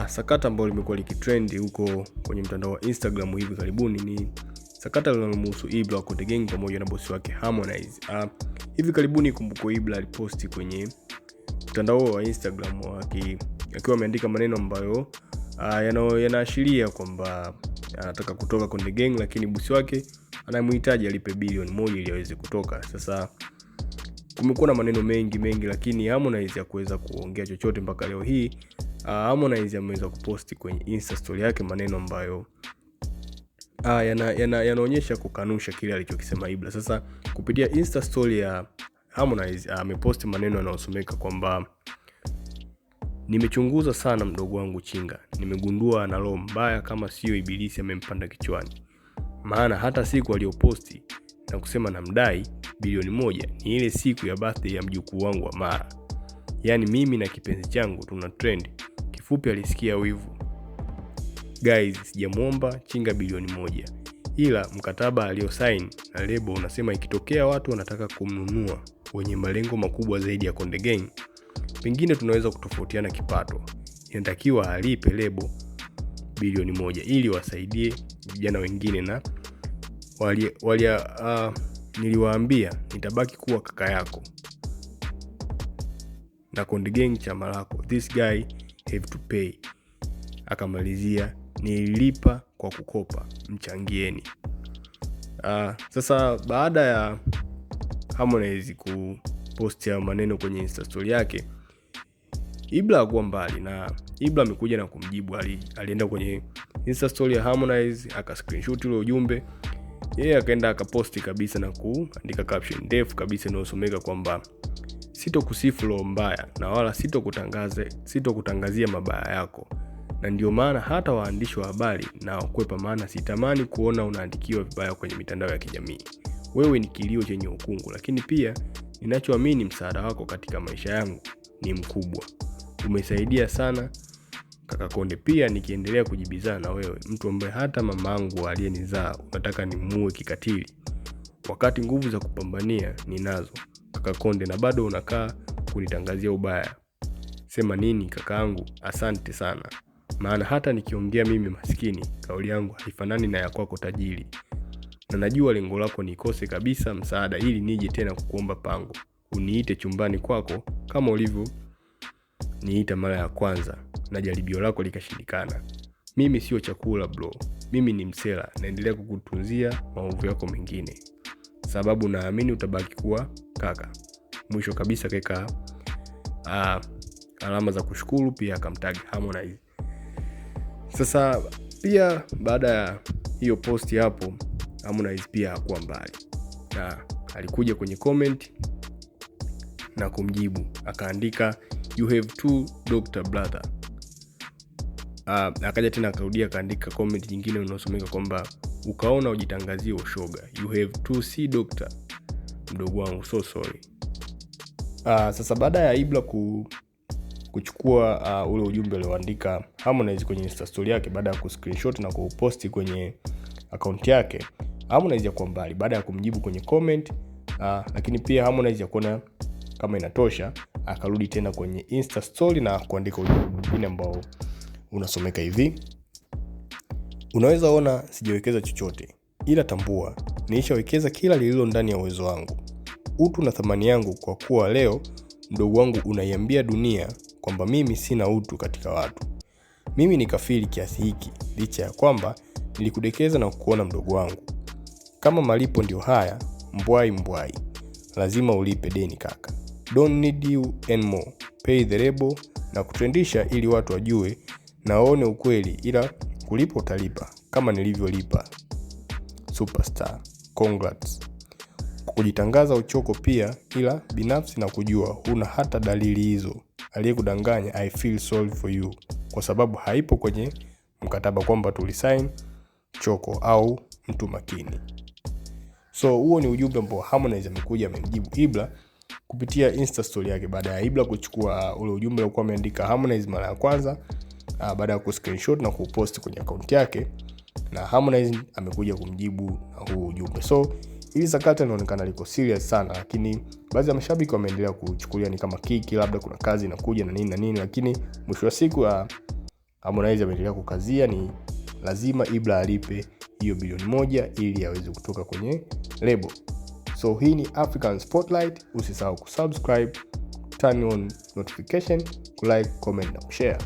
Sakata ambalo limekuwa likitrend huko kwenye mtandao wa Instagram hivi karibuni ni sakata linalomhusu Ibra wa Konde Gang pamoja na bosi wake Harmonize. Hivi karibuni kumbuko Ibra aliposti kwenye mtandao wa Instagram akiwa ameandika maneno ambayo yanaashiria kwamba anataka kutoka Konde Gang, lakini bosi wake anamhitaji alipe bilioni 1 ili aweze kutoka. Sasa kumekuwa na maneno mengi lakini Harmonize hakuweza kuongea chochote mpaka leo hii. Harmonize ameweza kuposti kwenye Insta story yake maneno ambayo yanaonyesha kukanusha kile alichokisema Ibra. Sasa kupitia Insta story ya Harmonize ameposti maneno yanayosomeka kwamba nimechunguza sana mdogo wangu Chinga, nimegundua ana roho mbaya kama sio ibilisi amempanda kichwani. Maana hata siku aliyoposti na kusema namdai bilioni 1 ni ile siku ya birthday ya mjukuu wangu wa Mara. Yaani mimi na kipenzi changu tuna trend. Kifupi alisikia wivu. Guys, sijamuomba Chinga bilioni 1. Ila mkataba aliosign na lebo unasema ikitokea watu wanataka kumnunua wenye malengo makubwa zaidi ya Konde Gang, pengine tunaweza kutofautiana kipato. Inatakiwa alipe lebo bilioni 1 ili wasaidie vijana wengine, na niliwaambia nitabaki kuwa kaka yako na Konde Gang chama lako. This guy have to pay. Akamalizia, nililipa kwa kukopa, mchangieni. Sasa baada ya Harmonize kuposti ya maneno kwenye Insta story yake, Ibra hakuwa mbali, na Ibra amekuja na kumjibu. Alienda kwenye Insta story ya Harmonize aka screenshot ile ujumbe, yeye akaenda akaposti kabisa na kuandika caption ndefu kabisa inayosomeka kwamba sitokusifu roho mbaya na wala sitokutangazia mabaya yako, na ndio maana hata waandishi wa habari na wakwepa, maana sitamani kuona unaandikiwa vibaya kwenye mitandao ya kijamii. Wewe ni kilio chenye ukungu, lakini pia ninachoamini msaada wako katika maisha yangu ni mkubwa. Umesaidia sana kaka Konde. Pia nikiendelea kujibizana na wewe, mtu ambaye hata mamangu aliyenizaa unataka nimuue kikatili, wakati nguvu za kupambania ninazo kaka Konde, na bado unakaa kunitangazia ubaya. Sema nini kakaangu? Asante sana. Maana hata nikiongea mimi maskini, kauli yangu haifanani na ya kwako tajiri. Na najua lengo lako nikose kabisa msaada ili nije tena kukuomba pango. Uniite chumbani kwako kama ulivyo niita mara ya kwanza na jaribio lako likashindikana. Mimi sio chakula bro. Mimi ni msela, naendelea kukutunzia maovu yako mengine, sababu naamini utabaki kuwa kaka. Mwisho kabisa keka alama za kushukuru, pia akamtag Harmonize. Sasa pia baada ya hiyo posti hapo, Harmonize pia hakuwa mbali, na alikuja kwenye comment na kumjibu, akaandika you have two Dr. brother. Akaja tena akarudia akaandika comment nyingine inayosomeka kwamba ukaona ujitangazie ushoga, you have two C doctor mdogo wangu, so sorry. Sasa baada ya Ibra kuchukua ule ujumbe alioandika Harmonize kwenye Insta story yake, baada ya kuscreenshot na kuposti kwenye account yake, Harmonize yakuwa mbali baada ya kumjibu kwenye comment. Lakini pia Harmonize yakuona kama inatosha, akarudi tena kwenye Insta story na kuandika ujumbe mwingine ambao unasomeka hivi: unaweza ona sijawekeza chochote, ila tambua nilishawekeza kila lililo ndani ya uwezo wangu, utu na thamani yangu, kwa kuwa leo mdogo wangu unaiambia dunia kwamba mimi sina utu katika watu. Mimi ni kafiri kiasi hiki licha ya kwamba nilikudekeza na kukuona mdogo wangu. Kama malipo ndio haya, mbwai lazima ulipe deni kaka. Don't need you anymore. Pay the label na kutrendisha ili watu wajue na waone ukweli, ila kulipa utalipa kama nilivyolipa. Superstar, congrats. Kujitangaza uchoko pia, ila binafsi na kujua huna hata dalili hizo. Aliyekudanganya I feel sorry for you, kwa sababu haipo kwenye mkataba kwamba tulisign choko au mtu makini. So huo ni ujumbe ambao Harmonize amekuja amemjibu Ibra kupitia Insta story yake, baada ya Ibra kuchukua ule ujumbe uliokuwa ameandika Harmonize mara ya kwanza, baada ya kuscreenshot na kupost kwenye account yake, na Harmonize amekuja kumjibu na huu ujumbe. So hili sakata linaonekana liko serious sana, lakini baadhi ya mashabiki wameendelea kuchukulia ni kama kiki, labda kuna kazi inakuja na nini, lakini mwisho wa siku Harmonize ameendelea kukazia ni lazima Ibra alipe hiyo bilioni 1 ili aweze kutoka kwenye lebo. So hii ni African Spotlight. Usisahau kusubscribe, turn on notification, kulike, comment na kushare.